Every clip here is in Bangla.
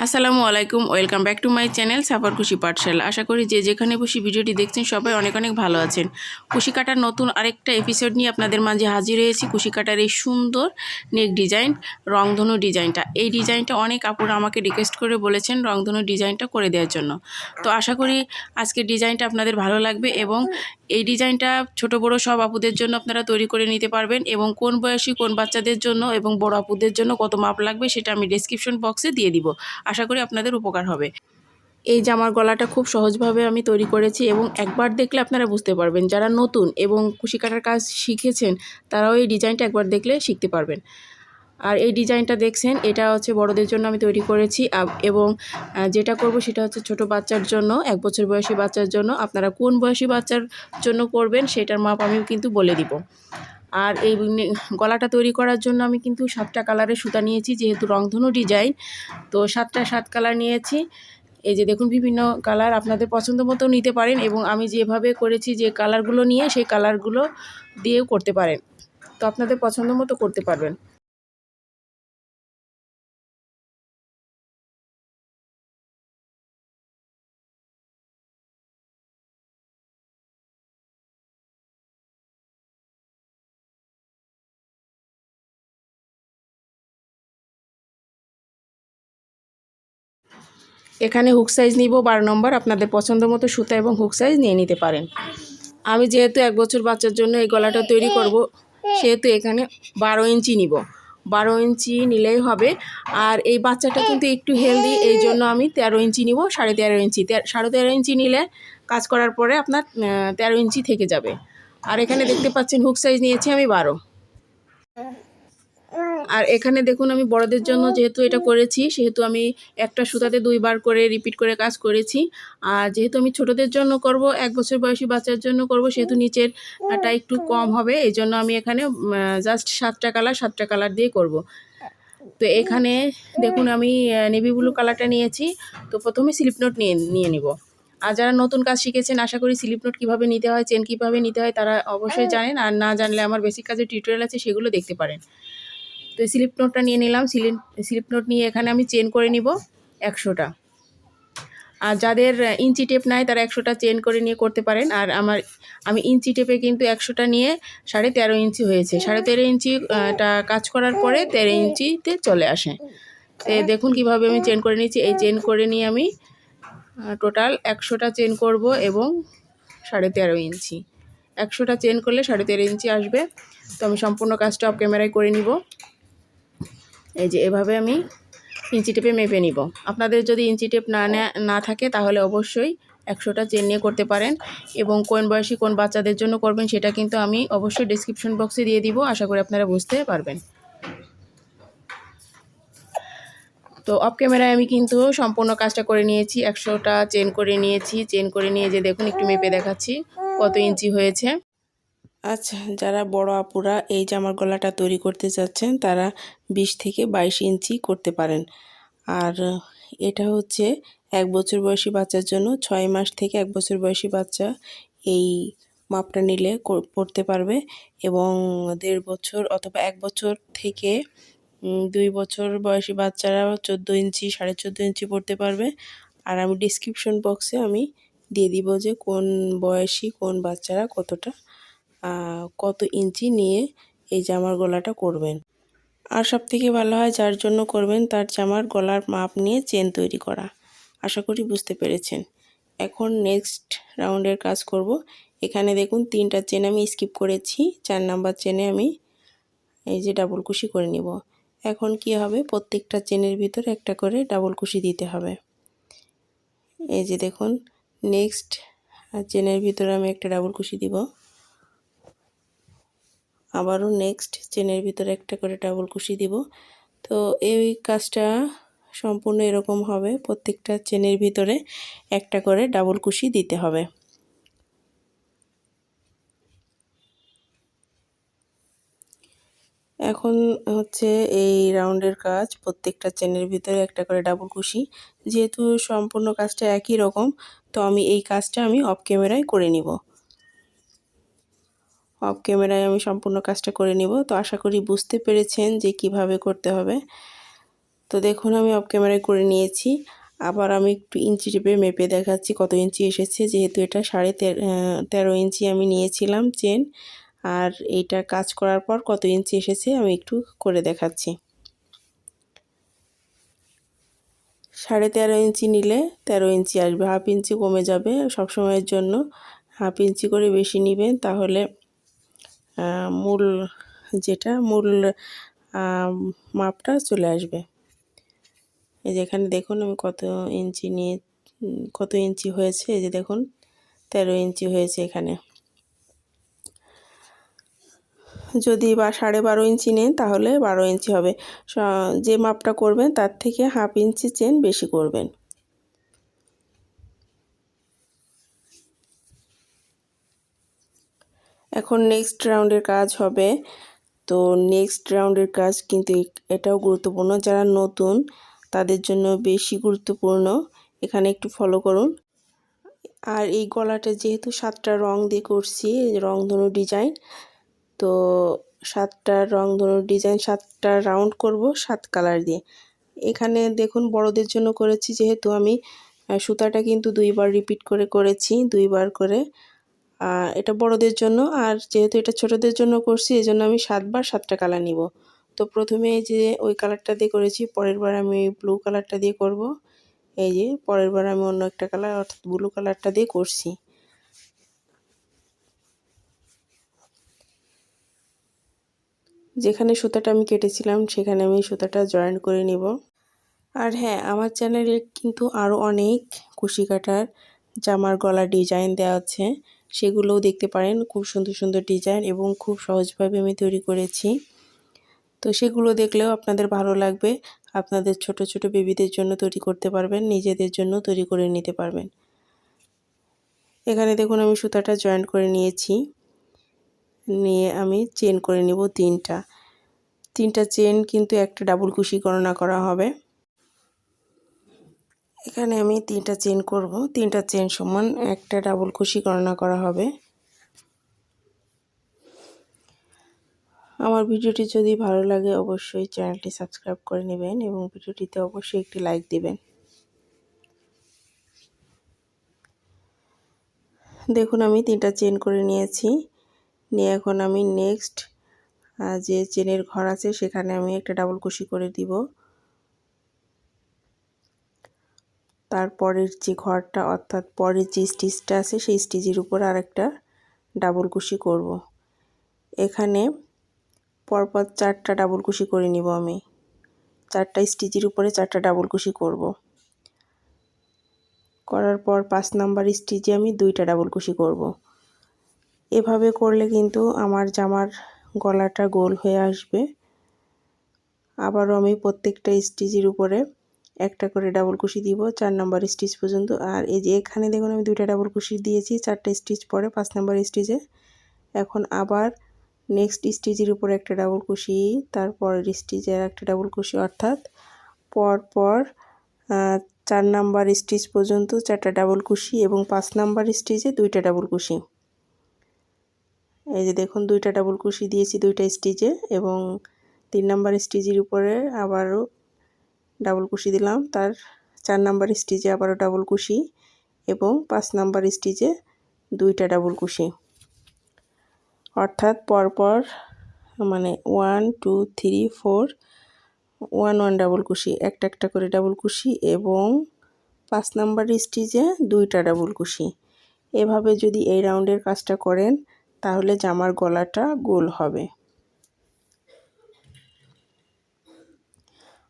আসসালামু আলাইকুম, welcome back to my channel suffer খুশি পাঠশালা। আশা করি যে যেখানে বসে ভিডিওটি দেখছেন সবাই অনেক অনেক ভালো আছেন। কুশি কাটার নতুন আরেকটা এপিসোড নিয়ে আপনাদের মাঝে হাজির হয়েছি। কুশি কাটার এই সুন্দর নেক ডিজাইন, রংধনু ডিজাইনটা, এই ডিজাইনটা অনেক আপুরা আমাকে রিকোয়েস্ট করে বলেছেন রংধনু ডিজাইনটা করে দেওয়ার জন্য। তো আশা করি আজকের ডিজাইনটা আপনাদের ভালো লাগবে এবং এই ডিজাইনটা ছোট বড় সব আপুদের জন্য আপনারা তৈরি করে নিতে পারবেন এবং কোন বয়সী কোন বাচ্চাদের জন্য এবং বড় আপুদের জন্য কত মাপ লাগবে সেটা আমি ডেসক্রিপশন বক্সে দিয়ে দিব। আশা করি আপনাদের উপকার হবে। এই জামার গলাটা খুব সহজভাবে আমি তৈরি করেছি এবং একবার দেখলে আপনারা বুঝতে পারবেন। যারা নতুন এবং কুশি কাটার কাজ শিখেছেন তারাও এই ডিজাইনটা একবার দেখলে শিখতে পারবেন। আর এই ডিজাইনটা দেখছেন, এটা হচ্ছে বড়দের জন্য আমি তৈরি করেছি এবং যেটা করব সেটা হচ্ছে ছোট বাচ্চার জন্য, 1 বছর বয়সী বাচ্চার জন্য। আপনারা কোন বয়সী বাচ্চার জন্য করবেন সেটার মাপ আমি কিন্তু বলে দিব। আর এই গলাটা তৈরি করার জন্য আমি কিন্তু 7টা কালারের সুতা নিয়েছি, যেহেতু রংধনু ডিজাইন তো 7 কালার নিয়েছি। এই যে দেখুন, বিভিন্ন কালার আপনাদের পছন্দ মতো নিতে পারেন এবং আমি যেভাবে করেছি যে কালারগুলো নিয়ে সেই কালারগুলো দিয়েও করতে পারেন, তো আপনাদের পছন্দ মতো করতে পারবেন। এখানে হুক সাইজ নিব 12 নম্বর, আপনাদের পছন্দ মতো সুতা এবং হুক সাইজ নিয়ে নিতে পারেন। আমি যেহেতু 1 বছর বাচ্চার জন্য এই গলাটা তৈরি করব, সেহেতু এখানে 12 ইঞ্চি নিব। 12 ইঞ্চি নিলেই হবে। আর এই বাচ্চাটা কিন্তু একটু হেলদি, এই জন্য আমি 13 ইঞ্চি নিব। 13.5 ইঞ্চি, 13.5 ইঞ্চি নিলে কাজ করার পরে আপনার 13 ইঞ্চি থেকে যাবে। আর এখানে দেখতে পাচ্ছেন হুক সাইজ নিয়েছি আমি 12। আর এখানে দেখুন, আমি বড়দের জন্য যেহেতু এটা করেছি সেহেতু আমি একটা সুতাতে 2বার করে রিপিট করে কাজ করেছি। আর যেহেতু আমি ছোটদের জন্য করব, 1 বছর বয়সী বাচ্চার জন্য করব, সেহেতু নিচেরটা একটু কম হবে। এই জন্য আমি এখানে জাস্ট 7টা কালার দিয়ে করব। তো এখানে দেখুন, আমি নেভি ব্লু কালারটা নিয়েছি। তো প্রথমে স্লিপ নোট নিয়ে নিব। আর যারা নতুন কাজ শিখেছেন, আশা করি স্লিপ নোট কীভাবে নিতে হয়, চেন কীভাবে নিতে হয় তারা অবশ্যই জানেন। আর না জানলে আমার বেসিক কাজের টিউটোরিয়াল আছে, সেগুলো দেখতে পারেন। তো স্লিপ নোটটা নিয়ে নিলাম। স্লিপ নোট নিয়ে এখানে আমি চেন করে নিব 100টা। আর যাদের ইঞ্চি টেপ নাই তারা 100টা চেন করে নিয়ে করতে পারেন। আর আমি ইঞ্চি টেপে কিন্তু 100টা নিয়ে 13.5 ইঞ্চি হয়েছে। 13.5 ইঞ্চিটা কাজ করার পরে 13 ইঞ্চিতে চলে আসে। তো দেখুন কিভাবে আমি চেন করে নিয়েছি। এই চেন করে নিয়ে আমি টোটাল 100টা চেন করব এবং 13.5 ইঞ্চি। 100টা চেন করলে 13.5 ইঞ্চি আসবে। তো আমি সম্পূর্ণ কাজটা অফ ক্যামেরায় করে নিব। এই যে এভাবে আমি ইঞ্চি টেপে মেপে নিব। আপনাদের যদি ইঞ্চি টেপ না থাকে তাহলে অবশ্যই 100টা চেন নিয়ে করতে পারেন। এবং কোন বয়সী কোন বাচ্চাদের জন্য করবেন সেটা কিন্তু আমি অবশ্যই ডেসক্রিপশন বক্সে দিয়ে দিব। আশা করি আপনারা বুঝতে পারবেন। তো অফ ক্যামেরায় আমি কিন্তু সম্পূর্ণ কাজটা করে নিয়েছি। 100টা চেন করে নিয়েছি। চেন করে নিয়ে যে দেখুন, একটু মেপে দেখাচ্ছি কত ইঞ্চি হয়েছে। আচ্ছা, যারা বড় আপুরা এই জামার গলাটা তৈরি করতে চাচ্ছেন তারা 20 থেকে 22 ইঞ্চি করতে পারেন। আর এটা হচ্ছে 1 বছর বয়সী বাচ্চার জন্য। 6 মাস থেকে 1 বছর বয়সী বাচ্চা এই মাপটা নিলে পড়তে পারবে এবং 1.5 বছর অথবা 1 বছর থেকে 2 বছর বয়সী বাচ্চারা 14 ইঞ্চি 14.5 ইঞ্চি পড়তে পারবে। আর আমি ডেসক্রিপশন বক্সে আমি দিয়ে দিব যে কোন বয়সী কোন বাচ্চারা কত ইঞ্চি নিয়ে এই জামার গলাটা করবেন। আর সবথেকে ভালো হয় যার জন্য করবেন তার জামার গলার মাপ নিয়ে চেন তৈরি করা। আশা করি বুঝতে পেরেছেন। এখন নেক্সট রাউন্ডের কাজ করব। এখানে দেখুন 3টা চেন আমি স্কিপ করেছি। 4 নাম্বার চেনে আমি এই যে ডাবল কুশি করে নিব। এখন কি হবে, প্রত্যেকটা চেনের ভিতর একটা করে ডাবল কুশি দিতে হবে। এই যে দেখুন, নেক্সট চেনের ভিতরে আমি একটা ডাবল কুশি দিব। আবারও নেক্সট চেনের ভিতরে একটা করে ডাবল কুশি দিব। তো এই কাজটা সম্পূর্ণ এরকম হবে, প্রত্যেকটা চেনের ভিতরে একটা করে ডাবল কুশি দিতে হবে। এখন হচ্ছে এই রাউন্ডের কাজ, প্রত্যেকটা চেনের ভিতরে একটা করে ডাবল কুশি। যেহেতু সম্পূর্ণ কাজটা একই রকম, তো আমি এই কাজটা অফ ক্যামেরায় করে নিব। অফ ক্যামেরায় আমি সম্পূর্ণ কাজটা করে নিব। তো আশা করি বুঝতে পেরেছেন যে কিভাবে করতে হবে। তো দেখুন আমি অফ ক্যামেরায় করে নিয়েছি। আবার আমি একটু ইঞ্চি টেপে মেপে দেখাচ্ছি কত ইঞ্চি এসেছে, যেহেতু এটা 13.5 ইঞ্চি আমি নিয়েছিলাম চেন। আর এইটা কাজ করার পর কত ইঞ্চি এসেছে আমি একটু করে দেখাচ্ছি। 13.5 ইঞ্চি নিলে 13 ইঞ্চি আসবে, হাফ ইঞ্চি কমে যাবে সবসময়ের জন্য। হাফ ইঞ্চি করে বেশি নেবেন, তাহলে মূল মূল মাপটা চলে আসবে। এই যে এখানে দেখুন আমি কত ইঞ্চি হয়েছে, এই যে দেখুন 13 ইঞ্চি হয়েছে এখানে। যদি 12.5 ইঞ্চি নেন তাহলে 12 ইঞ্চি হবে। যে মাপটা করবেন তার থেকে হাফ ইঞ্চি চেন বেশি করবেন। এখন নেক্সট রাউন্ডের কাজ হবে। তো নেক্সট রাউন্ডের কাজ কিন্তু এটাও গুরুত্বপূর্ণ, যারা নতুন তাদের জন্য বেশি গুরুত্বপূর্ণ। এখানে একটু ফলো করুন। আর এই গলাটা যেহেতু 7টা রং দিয়ে করছি, রংধনু ডিজাইন, তো 7টা রংধনু ডিজাইন 7টা রাউন্ড করব 7 কালার দিয়ে। এখানে দেখুন বড়দের জন্য করেছি, যেহেতু আমি সুতাটা কিন্তু 2বার রিপিট করে করেছি, 2বার করে। এটা বড়দের জন্য, আর যেহেতু এটা ছোটদের জন্য করছি এজন্য আমি 7বার 7টা কালার নিব। তো প্রথমে এই যে ওই কালারটা দিয়ে করেছি, পরের বার আমি ব্লু কালারটা দিয়ে করব। এই যে পরের বার আমি অন্য একটা কালার অর্থাৎ ব্লু কালারটা দিয়ে করছি। যেখানে সুতাটা আমি কেটেছিলাম সেখানে আমি সুতাটা জয়েন করে নিব। আর হ্যাঁ, আমার চ্যানেলে কিন্তু আরও অনেক কুশি কাটার জামার গলার ডিজাইন দেওয়া আছে, সেগুলোও দেখতে পারেন। খুব সুন্দর সুন্দর ডিজাইন এবং খুব সহজভাবে আমি তৈরি করেছি। তো সেগুলো দেখলেও আপনাদের ভালো লাগবে। আপনাদের ছোট ছোট বেবিদের জন্য তৈরি করতে পারবেন, নিজেদের জন্য তৈরি করে নিতে পারবেন। এখানে দেখুন আমি সুতাটা জয়েন করে নিয়েছি, নিয়ে আমি চেন করে নিব 3টা চেন, কিন্তু একটা ডাবল কুশি গণনা করা হবে। এখানে আমি 3টা চেন করব, 3টা চেন সমান একটা ডাবল কুশি গণনা করা হবে। আমার ভিডিওটি যদি ভালো লাগে অবশ্যই চ্যানেলটি সাবস্ক্রাইব করে নেবেন এবং ভিডিওটিতে অবশ্যই একটি লাইক দিবেন। দেখুন আমি 3টা চেন করে নিয়েছি, নিয়ে এখন আমি নেক্সট যে চেনের ঘর আছে সেখানে আমি একটা ডাবল কুশি করে দিব। তারপরের যে ঘরটা অর্থাৎ পরের যে স্টিচটা আছে সেই স্টিচের উপর আরেকটা ডাবল কুশি করব। এখানে পরপর 4টা ডাবল কুশি করে নিব আমি। 4টা স্টিচের উপরে 4টা ডাবল কুশি করব। করার পর 5 নাম্বার স্টিচে আমি 2টা ডাবল কুশি করব। এভাবে করলে কিন্তু আমার জামার গলাটা গোল হয়ে আসবে। আবারও আমি প্রত্যেকটা স্টিচের উপরে একটা করে ডাবল কুশি দিব 4 নাম্বার স্টিচ পর্যন্ত। আর এই যে এখানে দেখুন আমি 2টা ডাবল কুশি দিয়েছি 4টা স্টিচ পরে 5 নাম্বার স্টিচে। এখন আবার নেক্সট স্টিচের উপরে একটা ডাবল কুশি, তারপরের স্টিচে একটা ডাবল কুশি, অর্থাৎ পরপর 4 নাম্বার স্টিচ পর্যন্ত 4টা ডাবল কুশি এবং 5 নাম্বার স্টিচে 2টা ডাবল কুশি। এই যে দেখুন 2টা ডাবল কুশি দিয়েছি 2টা স্টিচে, এবং 3 নাম্বার স্টিচের উপরে আবারও ডাবল কুশি দিলাম, তার 4 নাম্বার স্টিচে আবারও ডাবল কুশি এবং 5 নাম্বার স্টিচে 2টা ডাবল কুশি। অর্থাৎ পরপর মানে 1 2 3 4 1 1 ডাবল কুশি, একটা একটা করে ডাবল কুশি এবং 5 নাম্বার স্টিচে 2টা ডাবল কুশি। এভাবে যদি এই রাউন্ডের কাজটা করেন তাহলে জামার গলাটা গোল হবে।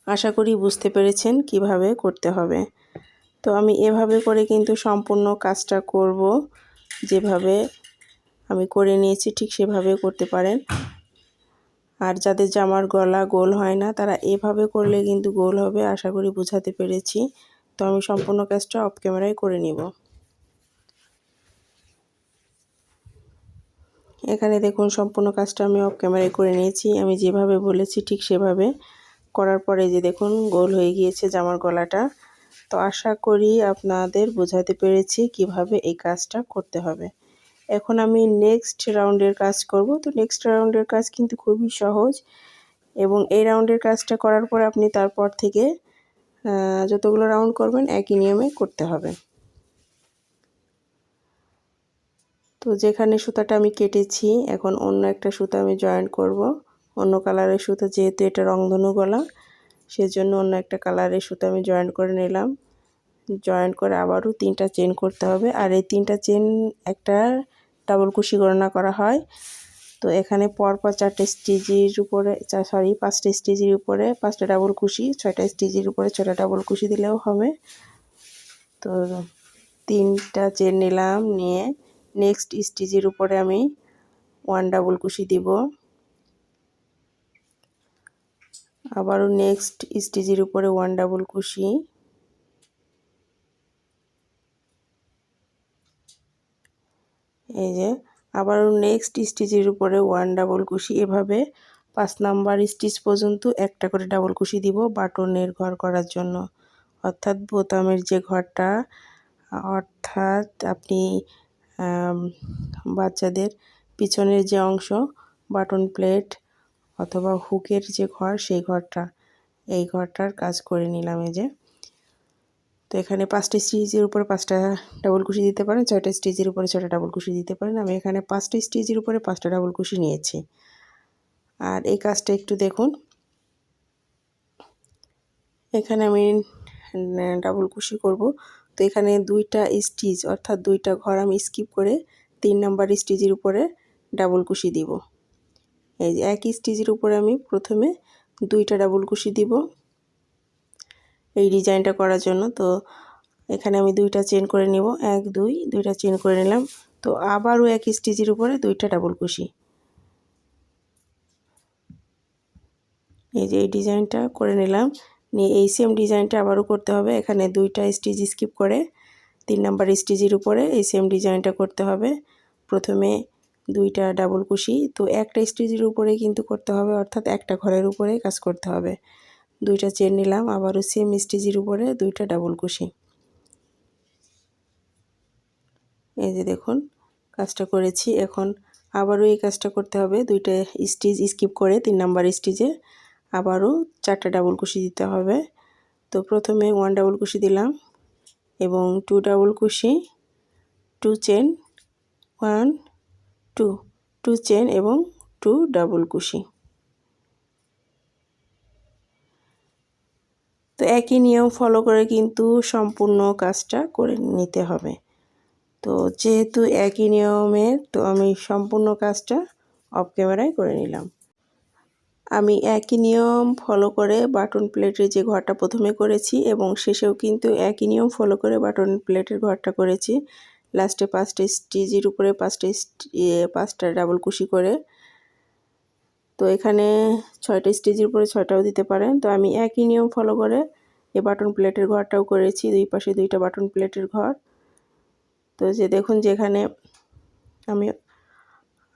আশা করি বুঝতে পেরেছেন কিভাবে করতে হবে। তো আমি এভাবে করে কিন্তু সম্পূর্ণ কাজটা করব, যেভাবে আমি করে নিয়েছি ঠিক সেভাবে করতে পারেন। আর যাদের জামার গলা গোল হয় না তারা এভাবে করলে কিন্তু গোল হবে। আশা করি বোঝাতে পেরেছি। তো আমি সম্পূর্ণ কাজটা অফ ক্যামেরায় করে নিব। এখানে দেখুন সম্পূর্ণ কাজটা আমি অফ ক্যামেরায় করে নিয়েছি। আমি যেভাবে বলেছি ঠিক সেভাবে করার পরে যে দেখুন গোল হয়ে গিয়েছে জামার গলাটা। তো আশা করি আপনাদের বোঝাতে পেরেছি কিভাবে এই কাজটা করতে হবে। এখন আমি নেক্সট রাউন্ডের কাজ করব। তো নেক্সট রাউন্ডের কাজ কিন্তু খুবই সহজ। এবং এই রাউন্ডের কাজটা করার পর আপনি তারপর থেকে যতগুলো রাউন্ড করবেন একই নিয়মে করতে হবে। তো যেখানে সুতাটা আমি কেটেছি এখন অন্য একটা সুতা আমি জয়েন করব। অন্য কালারের সুতা, যেহেতু এটা রংধনু গলা সেজন্য অন্য একটা কালারের সুতা আমি জয়েন করে নিলাম। জয়েন করে আবারও 3টা চেন করতে হবে। আর এই 3টা চেন একটা ডাবল কুশি গণনা করা হয়। তো এখানে পরপর 4টে স্টিচের উপরে 5টে স্টিচের উপরে 5টা ডাবল কুশি, 6টা স্টিচের উপরে 6টা ডাবল কুশি দিলেও হবে। তো 3টা চেন নিলাম, নিয়ে নেক্সট স্টিচের উপরে আমি 1 ডাবল কুশি দিব। আবারও নেক্সট স্টিচের উপরে 1 ডাবল কুশি। এই যে আবারও নেক্সট স্টিচের উপরে 1 ডাবল কুশি। এভাবে 5 নাম্বার স্টিচ পর্যন্ত একটা করে ডাবল কুশি দিব বাটনের ঘর করার জন্য, অর্থাৎ বোতামের যে ঘরটা, অর্থাৎ আপনি বাচ্চাদের পিছনের যে অংশ বাটন প্লেট অথবা হুকের যে ঘর, সেই ঘরটা, এই ঘরটার কাজ করে নিলাম। এই যে তো এখানে 5টা স্টিচের উপরে 5টা ডাবল কুশি দিতে পারেন, 6টা স্টিচের উপরে 6টা ডাবল কুশি দিতে পারেন। আমি এখানে 5টা স্টিচের উপরে 5টা ডাবল কুশি নিয়েছি। আর এই কাজটা একটু দেখুন, এখানে আমি ডাবল কুশি করব। তো এখানে 2টা স্টিচ অর্থাৎ 2টা ঘর আমি স্কিপ করে 3 নাম্বার স্টিচের উপরে ডাবল কুশি দিব। এই যে এক স্টিচের উপরে আমি প্রথমে 2টা ডাবল কুশি দিব এই ডিজাইনটা করার জন্য। তো এখানে আমি 2টা চেন করে নিব, 1 2, 2টা চেন করে নিলাম। তো আবারও এক স্টিচের উপরে 2টা ডাবল কুশি। এই যে এই ডিজাইনটা করে নিলাম, নিয়ে এই সেম ডিজাইনটা আবারও করতে হবে। এখানে 2টা স্টিচ স্কিপ করে 3 নাম্বার স্টিচের উপরে এই সেম ডিজাইনটা করতে হবে। প্রথমে 2টা ডাবল কুশি, তো একটা স্টিচের উপরে কিন্তু করতে হবে, অর্থাৎ একটা ঘরের উপরে কাজ করতে হবে। 2টা চেন নিলাম, আবারও সেম স্টিচের উপরে 2টা ডাবল কুশি। এই যে দেখুন কাজটা করেছি। এখন আবারও এই কাজটা করতে হবে, 2টা স্টিচ স্কিপ করে 3 নাম্বার স্টিচে আবারও 4টা ডাবল কুশি দিতে হবে। তো প্রথমে 1 ডাবল কুশি দিলাম এবং 2 ডাবল কুশি, 2 চেন, 1 2, 2 চেন এবং 2 ডাবল কুশি। তো একই নিয়ম ফলো করে কিন্তু সম্পূর্ণ কাজটা করে নিতে হবে। তো যেহেতু একই নিয়মের, তো আমি সম্পূর্ণ কাজটা অফ ক্যামেরায় করে নিলাম। আমি একই নিয়ম ফলো করে বাটন প্লেটের যে ঘরটা প্রথমে করেছি এবং শেষেও কিন্তু একই নিয়ম ফলো করে বাটন প্লেটের ঘরটা করেছি। লাস্টে 5টা স্টিচের উপরে 5টা ডাবল কুশি করে। তো এখানে 6টা স্টিচের উপরে 6টাও দিতে পারেন। তো আমি একই নিয়ম ফলো করে এই বাটন প্লেটের ঘরটাও করেছি, 2 পাশে 2টা বাটন প্লেটের ঘর। তো যে দেখুন যেখানে আমি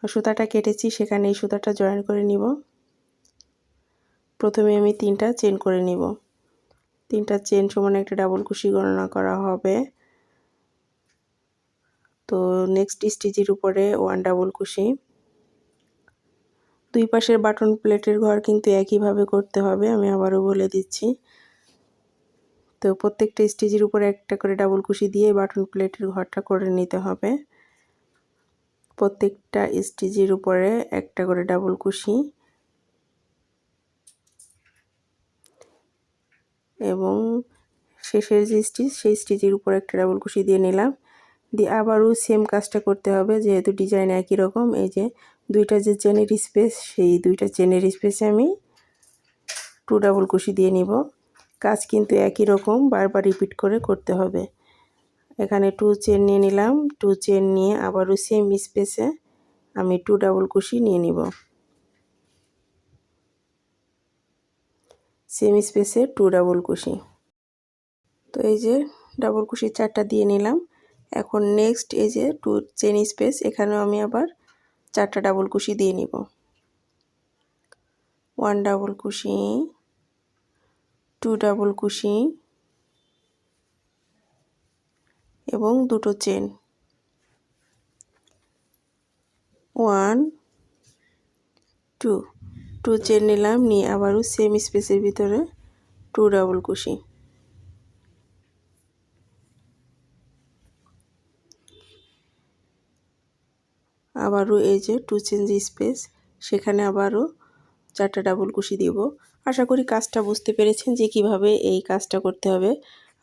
সুতাটা কেটেছি সেখানে এই সুতাটা জয়েন করে নিব। প্রথমে আমি 3টা চেন করে নিব, 3টা চেন সমান একটা ডাবল কুশি গণনা করা হবে। তো নেক্সট স্টিচের উপরে 1 ডাবল কুশি। 2 পাশের বাটন প্লেটের ঘর কিন্তু একইভাবে করতে হবে, আমি আবারও বলে দিচ্ছি। তো প্রত্যেকটা স্টিচের উপরে একটা করে ডাবল কুশি দিয়ে বাটন প্লেটের ঘরটা করে নিতে হবে। প্রত্যেকটা স্টিচের উপরে একটা করে ডাবল কুশি এবং শেষের যে স্টিচ সেই স্টিচের উপরে একটা ডাবল কুশি দিয়ে নিলাম। দিয়ে আবারও সেম কাজটা করতে হবে, যেহেতু ডিজাইন একই রকম। এই যে 2টা যে চেনের স্পেস, সেই 2টা চেনের স্পেসে আমি 2 ডাবল কুশি দিয়ে নিব। কাজ কিন্তু একই রকম, বারবার রিপিট করে করতে হবে। এখানে 2 চেন নিয়ে নিলাম, 2 চেন নিয়ে আবারও সেম স্পেসে আমি 2 ডাবল কুশি নিয়ে নিব। সেম স্পেসে 2 ডাবল কুশি। তো এই যে ডাবল কুশি 4টা দিয়ে নিলাম। এখন নেক্সট এই যে 2 চেন স্পেস, এখানেও আমি আবার 4টা ডাবল কুশি দিয়ে নিব। 1 ডাবল কুশি, 2 ডাবল কুশি এবং 2টো চেন, 1 2, 2 চেন নিলাম, নিয়ে আবারও সেম স্পেসের ভিতরে 2 ডাবল কুশি। আবারও এই যে 2 চেন যে স্পেস, সেখানে আবারও 4টা ডাবল কুশি দিব। আশা করি কাজটা বুঝতে পেরেছেন যে কিভাবে এই কাজটা করতে হবে।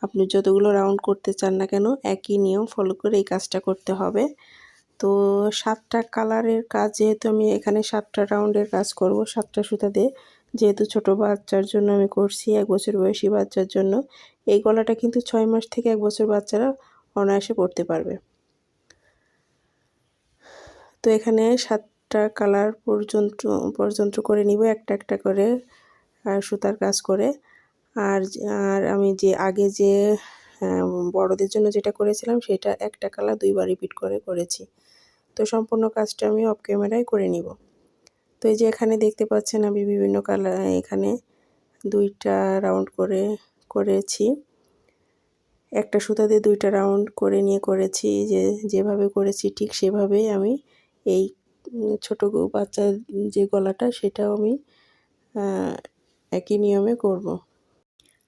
আপনি যতগুলো রাউন্ড করতে চান না কেন একই নিয়ম ফলো করে এই কাজটা করতে হবে। তো 7টা কালারের কাজ, যেহেতু আমি এখানে 7টা রাউন্ডের কাজ করব 7টা সুতা দিয়ে, যেহেতু ছোট বাচ্চার জন্য আমি করছি, 1 বছর বয়সী বাচ্চার জন্য। এই গলাটা কিন্তু 6 মাস থেকে 1 বছর বাচ্চারা অনায়াসে পরতে পারবে। তো এখানে 7টা কালার পর্যন্ত করে নিব, একটা একটা করে সুতার কাজ করে। আর আমি যে আগে যে বড়দের জন্য যেটা করেছিলাম সেটা একটা কালার 2বার রিপিট করে করেছি। তো সম্পূর্ণ কাজটা আমি অফ ক্যামেরায় করে নিব। তো এই যে এখানে দেখতে পাচ্ছেন আমি বিভিন্ন কালার এখানে 2টা রাউন্ড করেছি। একটা সুতা দিয়ে 2টা রাউন্ড করে নিয়ে করেছি, যেভাবে করেছি ঠিক সেভাবেই আমি এই ছোট বাচ্চার যে গলাটা সেটাও আমি একই নিয়মে করব।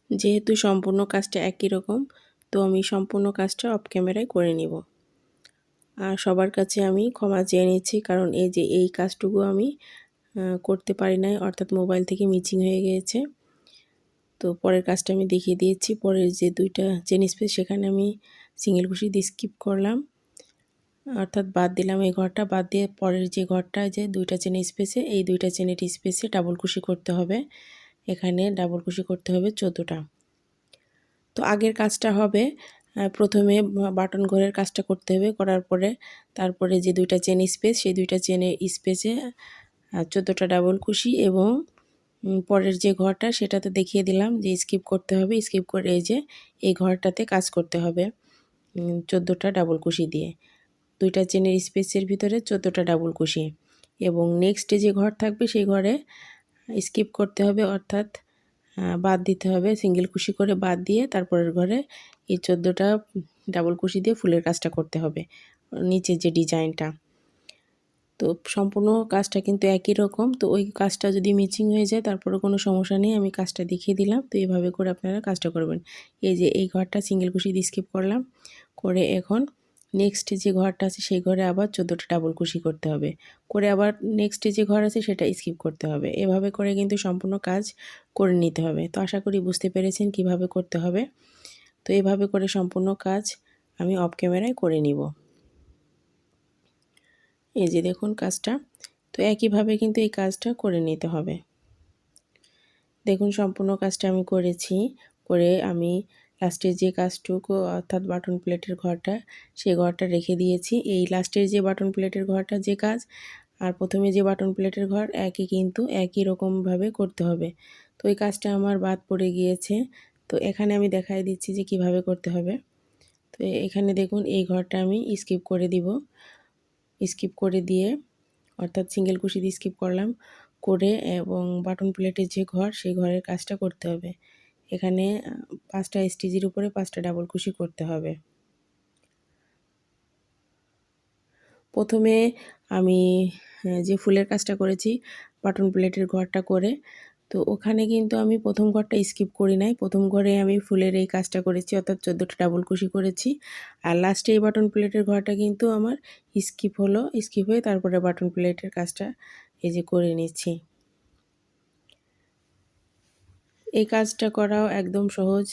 যেহেতু সম্পূর্ণ কাজটা একই রকম, তো আমি সম্পূর্ণ কাজটা অফ ক্যামেরায় করে নিব। আর সবার কাছে আমি ক্ষমা চেয়ে নিচ্ছি, কারণ এই যে এই কাজটুকু আমি করতে পারি নাই, অর্থাৎ মোবাইল থেকে মিসিং হয়ে গিয়েছে। তো পরের কাজটা আমি দেখিয়ে দিয়েছি। পরের যে 2টা চেন স্পেস সেখানে আমি সিঙ্গেল কুশি দিয়ে স্কিপ করলাম, অর্থাৎ বাদ দিলাম এই ঘরটা। বাদ দিয়ে পরের যে ঘরটা, যে 2টা চেন স্পেসে, এই 2টা চেনের স্পেসে ডাবল কুশি করতে হবে। এখানে ডাবল কুশি করতে হবে 14টা। তো আগের কাজটা হবে প্রথমে বাটন ঘরের কাজটা করতে হবে, করার পরে তারপরে যে 2টা চেন স্পেস, সেই 2টা চেনের স্পেসে 14টা ডাবল কুশি, এবং পরের যে ঘরটা সেটাতে দেখিয়ে দিলাম যে স্কিপ করতে হবে। স্কিপ করে এই যে এই ঘরটাতে কাজ করতে হবে 14টা ডাবল কুশি দিয়ে, 2টা চেনের স্পেসের ভিতরে 14টা ডাবল কুশি। এবং নেক্সটে যে ঘর থাকবে সেই ঘরে স্কিপ করতে হবে, অর্থাৎ বাদ দিতে হবে, সিঙ্গেল কুশি করে বাদ দিয়ে তারপরের ঘরে এই 14টা ডাবল কুশি দিয়ে ফুলের কাজটা করতে হবে, নিচের যে ডিজাইনটা। তো সম্পূর্ণ কাজটা কিন্তু একই রকম। তো ওই কাজটা যদি মিচিং হয়ে যায় তারপরে কোনো সমস্যা নেই, আমি কাজটা দেখিয়ে দিলাম। তো এইভাবে করে আপনারা কাজটা করবেন। এই যে এই ঘরটা সিঙ্গেল কুশি দিয়ে স্কিপ করলাম, করে এখন নেক্সট যে ঘরটা আছে সেই ঘরে আবার 14টা ডাবল কুশি করতে হবে, করে আবার নেক্সট যে ঘর আছে সেটা স্কিপ করতে হবে। এভাবে করে কিন্তু সম্পূর্ণ কাজ করে নিতে হবে। তো আশা করি বুঝতে পেরেছেন কিভাবে করতে হবে। তো এভাবে করে সম্পূর্ণ কাজ আমি অফ ক্যামেরায় করে নিব। এই যে দেখুন কাজটা। তো একইভাবে কিন্তু এই কাজটা করে নিতে হবে। দেখুন সম্পূর্ণ কাজটা আমি করেছি, করে আমি লাস্টের যে কাজটুকু, অর্থাৎ বাটন প্লেটের ঘরটা, সেই ঘরটা রেখে দিয়েছি। এই লাস্টের যে বাটন প্লেটের ঘরটা যে কাজ, আর প্রথমে যে বাটন প্লেটের ঘর একই, কিন্তু একই রকমভাবে করতে হবে। তো এই কাজটা আমার বাদ পড়ে গিয়েছে। তো এখানে আমি দেখাই দিচ্ছি যে কিভাবে করতে হবে। তো এখানে দেখুন এই ঘরটা আমি স্কিপ করে দিব। স্কিপ করে দিয়ে, অর্থাৎ সিঙ্গেল কুশি দিয়ে স্কিপ করলাম, করে এবং বাটন প্লেটের যে ঘর সেই ঘরের কাজটা করতে হবে। এখানে 5টা স্টিচের উপরে 5টা ডাবল কুশি করতে হবে। প্রথমে আমি যে ফুলের কাজটা করেছি বাটন প্লেটের ঘরটা করে, তো ওখানে কিন্তু আমি প্রথম ঘরটা স্কিপ করি নাই। প্রথম ঘরে আমি ফুলের এই কাজটা করেছি, অর্থাৎ 14টা ডাবল কুশি করেছি। আর লাস্টে এই বাটন প্লেটের ঘরটা কিন্তু আমার স্কিপ হলো, স্কিপ হয়ে তারপরে বাটন প্লেটের কাজটা এই যে করে নিচ্ছি। এই কাজটা করাও একদম সহজ,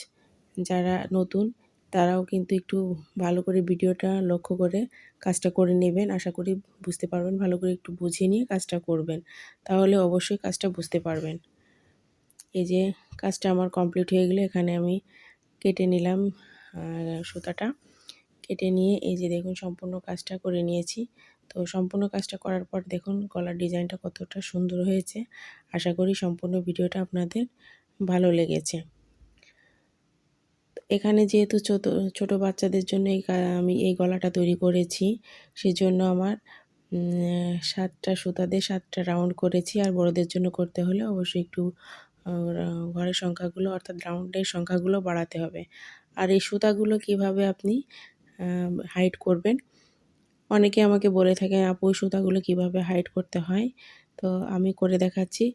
যারা নতুন তারাও কিন্তু একটু ভালো করে ভিডিওটা লক্ষ্য করে কাজটা করে নেবেন। আশা করি বুঝতে পারবেন, ভালো করে একটু বুঝে নিয়ে কাজটা করবেন, তাহলে অবশ্যই কাজটা বুঝতে পারবেন। এই যে কাজটা আমার কমপ্লিট হয়ে গেলে এখানে আমি কেটে নিলাম সুতাটা। কেটে নিয়ে এই যে দেখুন সম্পূর্ণ কাজটা করে নিয়েছি। তো সম্পূর্ণ কাজটা করার পর দেখুন গলার ডিজাইনটা কতটা সুন্দর হয়েছে। আশা করি সম্পূর্ণ ভিডিওটা আপনাদের ভালো লেগেছে। এখানে যেহেতু ছোট বাচ্চাদের জন্য আমি এই গলাটা তৈরি করেছি, সেজন্য আমার 7টা সুতা দিয়ে 7টা রাউন্ড করেছি। আর বড়দের জন্য করতে হলে অবশ্যই একটু ঘরের সংখ্যাগুলো, অর্থাৎ রাউন্ডের সংখ্যাগুলো বাড়াতে হবে। আর এই সুতাগুলো কিভাবে আপনি হাইড করবেন, অনেকে আমাকে বলে থাকে আপু এই সুতাগুলো কীভাবে হাইড করতে হয়। তো আমি করে দেখাচ্ছি।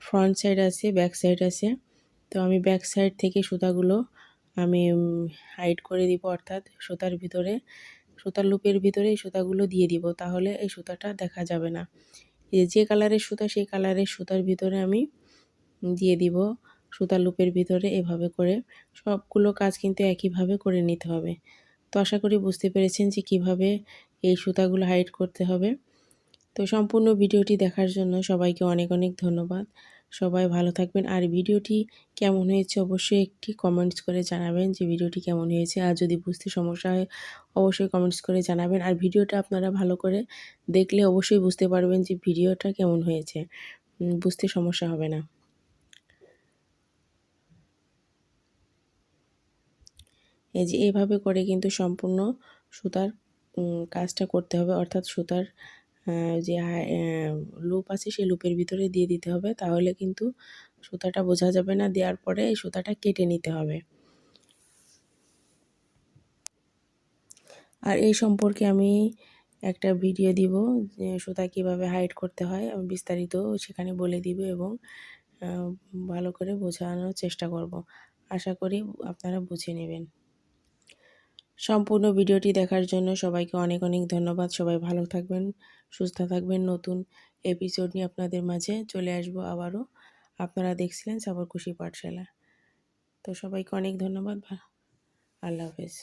ফ্রন্ট সাইড আছে, ব্যাক সাইড আছে। তো আমি ব্যাক সাইড থেকে সুতাগুলো আমি হাইড করে দিব, অর্থাৎ সুতার ভিতরে, সুতার লুপের ভিতরে এই সুতাগুলো দিয়ে দিব, তাহলে এই সুতাটা দেখা যাবে না। যে কালারের সুতা সেই কালারের সুতার ভিতরে আমি দিয়ে দিব সুতার লুপের ভিতরে। এভাবে করে সবগুলো কাজ কিন্তু একইভাবে করে নিতে হবে। তো আশা করি বুঝতে পেরেছেন যে কিভাবে এই সুতাগুলো হাইড করতে হবে। তো সম্পূর্ণ ভিডিওটি দেখার জন্য সবাইকে অনেক অনেক ধন্যবাদ। সবাই ভালো থাকবেন। আর ভিডিওটি কেমন হয়েছে অবশ্যই একটি কমেন্টস করে জানাবেন যে ভিডিওটি কেমন হয়েছে। আর যদি বুঝতে সমস্যা হয় অবশ্যই কমেন্টস করে জানাবেন। আর ভিডিওটা আপনারা ভালো করে দেখলে অবশ্যই বুঝতে পারবেন যে ভিডিওটা কেমন হয়েছে, বুঝতে সমস্যা হবে না। এই যে এভাবে করে কিন্তু সম্পূর্ণ সুতার কাজটা করতে হবে, অর্থাৎ সুতার যে লুপ আছে সেই লুপের ভিতরে দিয়ে দিতে হবে, তাহলে কিন্তু সুতাটা বোঝা যাবে না। দেওয়ার পরে এই সুতাটা কেটে নিতে হবে। আর এই সম্পর্কে আমি একটা ভিডিও দিব, যে সুতা কীভাবে হাইড করতে হয় আমি বিস্তারিত সেখানে বলে দিব এবং ভালো করে বোঝানোর চেষ্টা করব। আশা করি আপনারা বুঝে নেবেন। সম্পূর্ণ ভিডিওটি দেখার জন্য সবাইকে অনেক অনেক ধন্যবাদ। সবাই ভালো থাকবেন, সুস্থ থাকবেন। নতুন এপিসোড নিয়ে আপনাদের মাঝে চলে আসবো আবারও। আপনারা দেখছিলেন সাবর খুশি পাঠশালা। তো সবাইকে অনেক ধন্যবাদ। আল্লাহ হাফেজ।